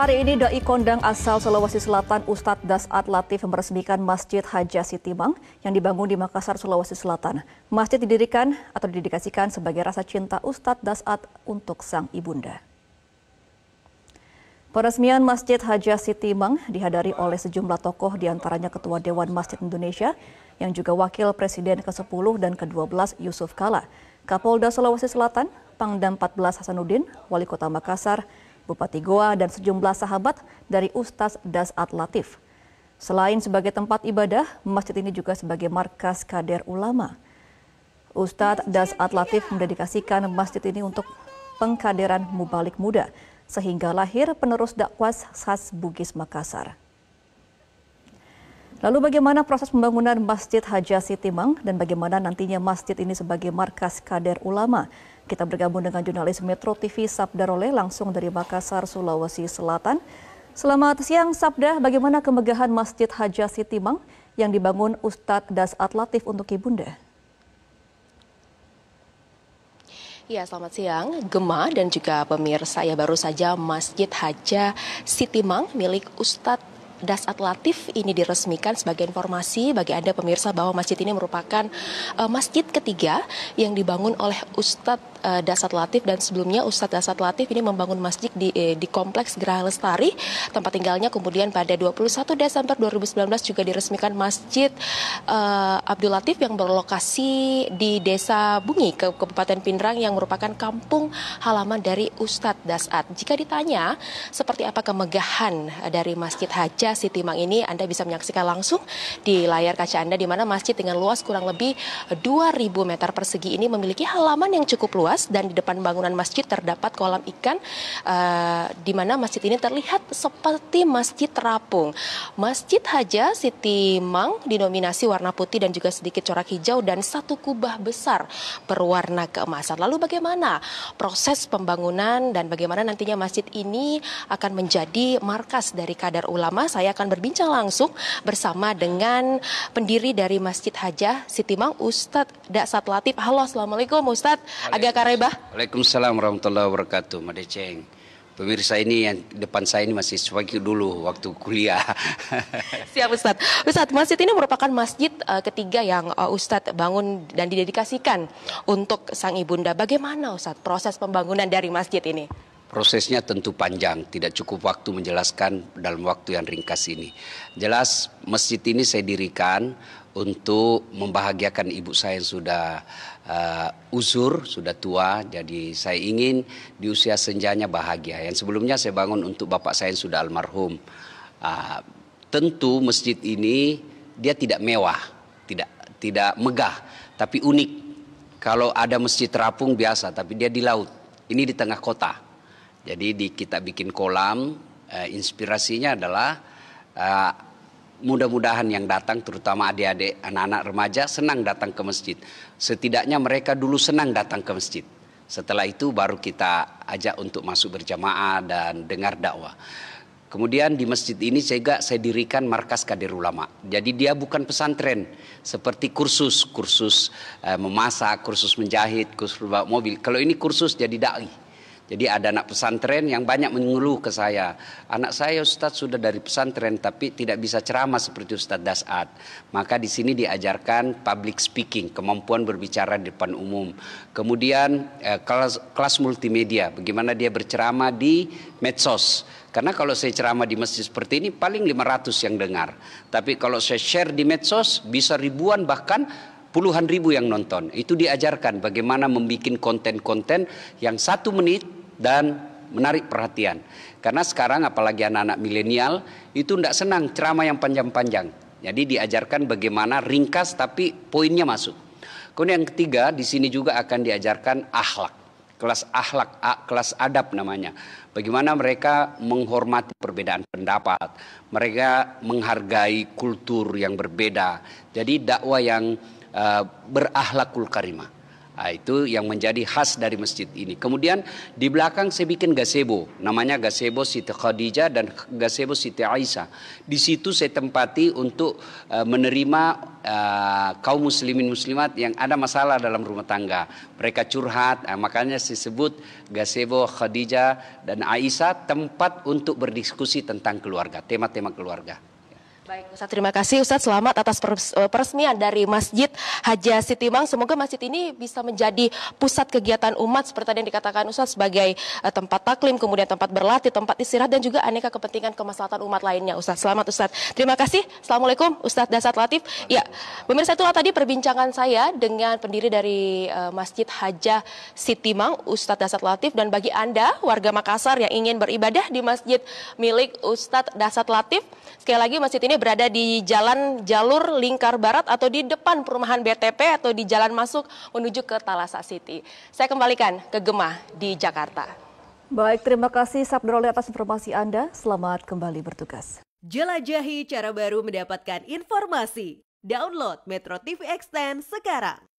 Hari ini Dai Kondang asal Sulawesi Selatan Ustadz Dasat Latif meresmikan Masjid Hadja Sitimang yang dibangun di Makassar, Sulawesi Selatan. Masjid didirikan atau didedikasikan sebagai rasa cinta Ustadz Dasat untuk sang ibunda. Peresmian Masjid Hadja Sitimang dihadiri oleh sejumlah tokoh diantaranya Ketua Dewan Masjid Indonesia yang juga Wakil Presiden ke-10 dan ke-12 Yusuf Kala, Kapolda Sulawesi Selatan, Pangdam 14 Hasanuddin, Wali Kota Makassar, Bupati Goa, dan sejumlah sahabat dari Ustadz Dasat Latif. Selain sebagai tempat ibadah, masjid ini juga sebagai markas kader ulama. Ustadz Dasat Latif mendedikasikan masjid ini untuk pengkaderan mubalik muda, sehingga lahir penerus dakwah khas Bugis Makassar. Lalu bagaimana proses pembangunan Masjid Hadja Sitimang dan bagaimana nantinya masjid ini sebagai markas kader ulama? Kita bergabung dengan jurnalis Metro TV Sabda Roleh langsung dari Makassar, Sulawesi Selatan. Selamat siang Sabda, bagaimana kemegahan Masjid Hadja Sitimang yang dibangun Ustadz Dasat Latif untuk ibunda? Ya, selamat siang Gemma dan juga pemirsa. Ya, baru saja Masjid Hadja Sitimang milik Ustadz Dasat Latif ini diresmikan. Sebagai informasi bagi Anda pemirsa bahwa masjid ini merupakan masjid ketiga yang dibangun oleh Ustadz Dasat Latif, dan sebelumnya Ustadz Dasat Latif ini membangun masjid di Kompleks Geraha Lestari, tempat tinggalnya. Kemudian pada 21 Desember 2019 juga diresmikan Masjid Abdul Latif yang berlokasi di Desa Bungi, Kabupaten Pindrang, yang merupakan kampung halaman dari Ustadz Dasat. Jika ditanya seperti apa kemegahan dari Masjid Hadja Sitimang ini, Anda bisa menyaksikan langsung di layar kaca Anda, di mana masjid dengan luas kurang lebih 2.000 meter persegi ini memiliki halaman yang cukup luas, dan di depan bangunan masjid terdapat kolam ikan, di mana masjid ini terlihat seperti masjid terapung. Masjid Hadja Sitimang dinominasi warna putih dan juga sedikit corak hijau dan satu kubah besar berwarna keemasan. Lalu bagaimana proses pembangunan dan bagaimana nantinya masjid ini akan menjadi markas dari kader ulama? Saya akan berbincang langsung bersama dengan pendiri dari Masjid Hadja Sitimang, Ustadz Dasat Latif. Halo, assalamualaikum Ustadz. Agak karebah. Waalaikumsalam warahmatullahi wabarakatuh. Madeceng. Pemirsa, ini yang depan saya ini masih sebagai dulu waktu kuliah. Siap Ustadz. Ustadz, masjid ini merupakan masjid ketiga yang Ustadz bangun dan didedikasikan untuk sang ibunda. Bagaimana Ustadz proses pembangunan dari masjid ini? Prosesnya tentu panjang, tidak cukup waktu menjelaskan dalam waktu yang ringkas ini. Jelas masjid ini saya dirikan untuk membahagiakan ibu saya yang sudah uzur, sudah tua. Jadi saya ingin di usia senjanya bahagia. Yang sebelumnya saya bangun untuk bapak saya yang sudah almarhum. Tentu masjid ini dia tidak mewah, tidak megah, tapi unik. Kalau ada masjid terapung biasa, tapi dia di laut. Ini di tengah kota. Jadi kita bikin kolam, inspirasinya adalah mudah-mudahan yang datang, terutama adik-adik, anak-anak remaja, senang datang ke masjid. Setidaknya mereka dulu senang datang ke masjid. Setelah itu baru kita ajak untuk masuk berjamaah dan dengar dakwah. Kemudian di masjid ini saya dirikan markas kader ulama. Jadi dia bukan pesantren seperti kursus memasak, kursus menjahit, kursus bawa mobil. Kalau ini kursus jadi dai. Jadi ada anak pesantren yang banyak mengeluh ke saya. Anak saya Ustadz sudah dari pesantren tapi tidak bisa ceramah seperti Ustadz Dasat. Maka di sini diajarkan public speaking, kemampuan berbicara di depan umum. Kemudian kelas multimedia, bagaimana dia berceramah di medsos. Karena kalau saya ceramah di masjid seperti ini paling 500 yang dengar. Tapi kalau saya share di medsos bisa ribuan, bahkan puluhan ribu yang nonton. Itu diajarkan bagaimana membuat konten-konten yang 1 menit dan menarik perhatian. Karena sekarang apalagi anak-anak milenial itu tidak senang ceramah yang panjang-panjang. Jadi diajarkan bagaimana ringkas tapi poinnya masuk. Kemudian yang ketiga, di sini juga akan diajarkan akhlak. Kelas adab namanya. Bagaimana mereka menghormati perbedaan pendapat. Mereka menghargai kultur yang berbeda. Jadi dakwah yang berakhlakul karimah. Nah, itu yang menjadi khas dari masjid ini. Kemudian di belakang saya bikin gazebo, namanya gazebo Siti Khadijah dan gazebo Siti Aisyah. Di situ saya tempati untuk menerima kaum muslimin muslimat yang ada masalah dalam rumah tangga. Mereka curhat, makanya disebut gazebo Khadijah dan Aisyah, tempat untuk berdiskusi tentang keluarga, tema-tema keluarga. Baik, Ustadz, terima kasih Ustadz, selamat atas peresmian dari Masjid Haja Sitimang. Semoga masjid ini bisa menjadi pusat kegiatan umat seperti tadi yang dikatakan Ustadz, sebagai tempat taklim, kemudian tempat berlatih, tempat istirahat, dan juga aneka kepentingan kemaslahatan umat lainnya. Ustadz, selamat Ustadz. Terima kasih. Assalamualaikum Ustadz Dasat Latif. Ya, pemirsa, itulah tadi perbincangan saya dengan pendiri dari Masjid Haja Sitimang, Ustadz Dasat Latif. Dan bagi Anda warga Makassar yang ingin beribadah di masjid milik Ustadz Dasat Latif, sekali lagi masjid ini berada di Jalan Jalur Lingkar Barat atau di depan perumahan BTP atau di jalan masuk menuju ke Talasa City. Saya kembalikan ke Gemah di Jakarta. Baik, terima kasih Sabdroli atas informasi Anda. Selamat kembali bertugas. Jelajahi cara baru mendapatkan informasi. Download Metro TV Extend sekarang.